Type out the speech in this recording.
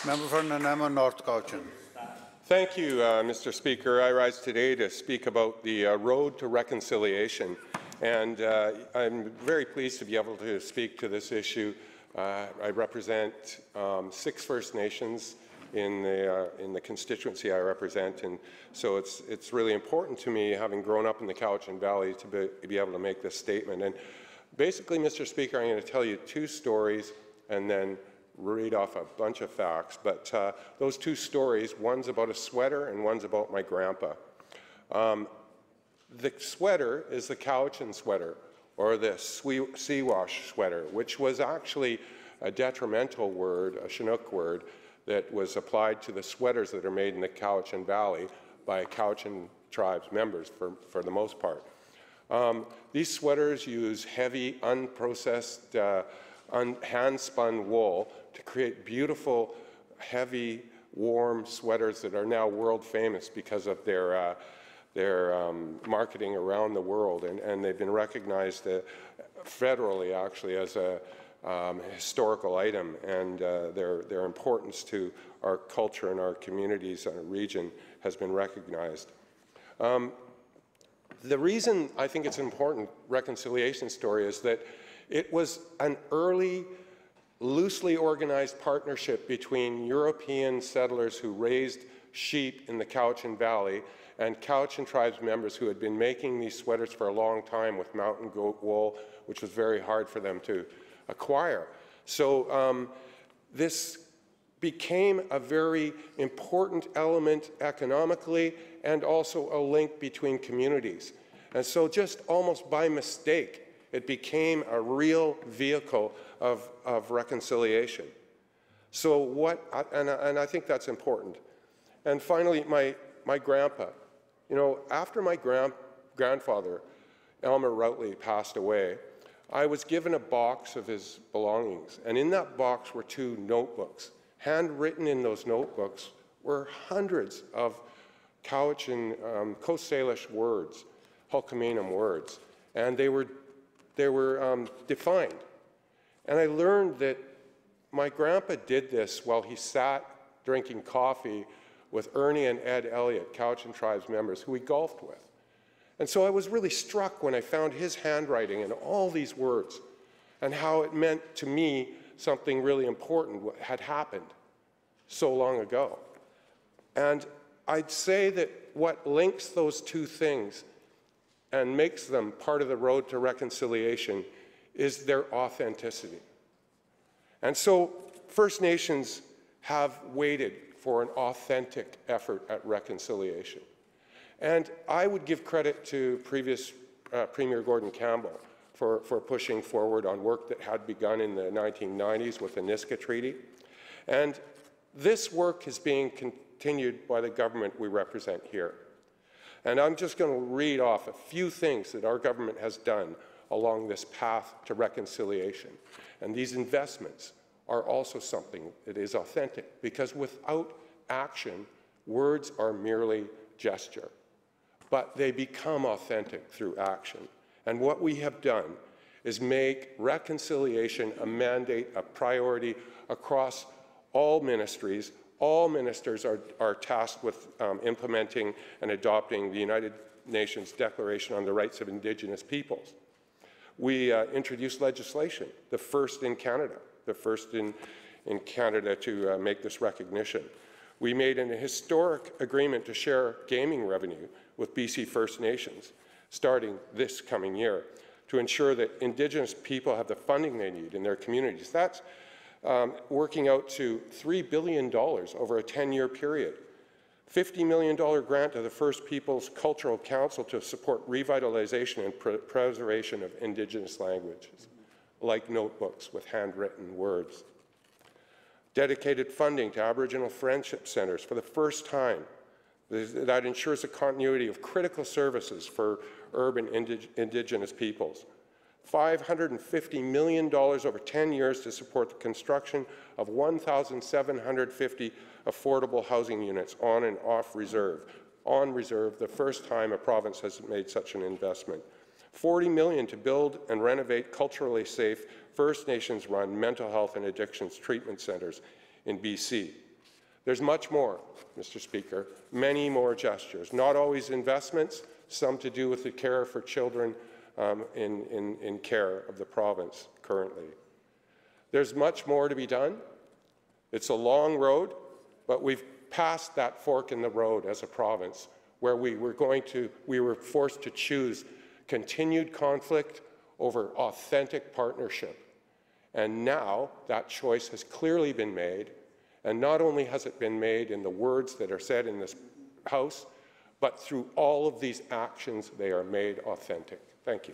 Member for Nanaimo-North Cochin. Thank you, Mr. Speaker. I rise today to speak about the road to reconciliation, and I'm very pleased to be able to speak to this issue. I represent 6 First Nations in the constituency I represent, and so it's really important to me, having grown up in the Cowichan Valley, to be able to make this statement. And basically, Mr. Speaker, I'm going to tell you 2 stories and then read off a bunch of facts, but those 2 stories, one's about a sweater and one's about my grandpa. The sweater is the Cowichan sweater, or the Siwash sweater, which was actually a detrimental word, a Chinook word, that was applied to the sweaters that are made in the Cowichan Valley by Cowichan tribes members for the most part. These sweaters use heavy, unprocessed, hand-spun wool to create beautiful, heavy, warm sweaters that are now world famous because of their marketing around the world, and they've been recognized federally, actually, as a historical item, and their importance to our culture and our communities and our region has been recognized. The reason I think it's an important reconciliation story is that it was an early, loosely organized partnership between European settlers who raised sheep in the Cowichan Valley and Cowichan tribes members who had been making these sweaters for a long time with mountain goat wool, which was very hard for them to acquire. So this became a very important element economically and also a link between communities. And so just almost by mistake, it became a real vehicle of reconciliation. So and I think that's important. And finally, my grandpa. You know, after my grandfather, Elmer Routley, passed away, I was given a box of his belongings, and in that box were 2 notebooks. Handwritten in those notebooks were hundreds of Cowichan, Coast Salish words, Hulkaminam words, and they were defined. And I learned that my grandpa did this while he sat drinking coffee with Ernie and Ed Elliott, Cowichan tribes members, who he golfed with. And so I was really struck when I found his handwriting in all these words and how it meant to me something really important had happened so long ago. And I'd say that what links those 2 things and makes them part of the road to reconciliation is their authenticity. And so First Nations have waited for an authentic effort at reconciliation. And I would give credit to previous Premier Gordon Campbell for pushing forward on work that had begun in the 1990s with the Niska Treaty. And this work is being continued by the government we represent here. And I'm just going to read off a few things that our government has done along this path to reconciliation. And these investments are also something that is authentic, because without action, words are merely gesture. But they become authentic through action. And what we have done is make reconciliation a mandate, a priority across all ministries. All ministers are tasked with implementing and adopting the United Nations Declaration on the Rights of Indigenous Peoples. We introduced legislation, the first in Canada, to make this recognition. We made an historic agreement to share gaming revenue with BC First Nations starting this coming year to ensure that Indigenous people have the funding they need in their communities. That's working out to $3 billion over a 10-year period. $50 million grant to the First Peoples Cultural Council to support revitalization and preservation of Indigenous languages, like notebooks with handwritten words. Dedicated funding to Aboriginal Friendship Centres for the first time that ensures the continuity of critical services for urban Indigenous peoples. $550 million over 10 years to support the construction of 1,750 affordable housing units on and off reserve. On reserve, the first time a province has made such an investment. $40 million to build and renovate culturally safe First Nations-run mental health and addictions treatment centres in BC. There's much more, Mr. Speaker, many more gestures, not always investments, some to do with the care for children in care of the province currently. There's much more to be done. It's a long road, but we've passed that fork in the road as a province where we were forced to choose continued conflict over authentic partnership. And now that choice has clearly been made, and not only has it been made in the words that are said in this House, but through all of these actions, they are made authentic. Thank you.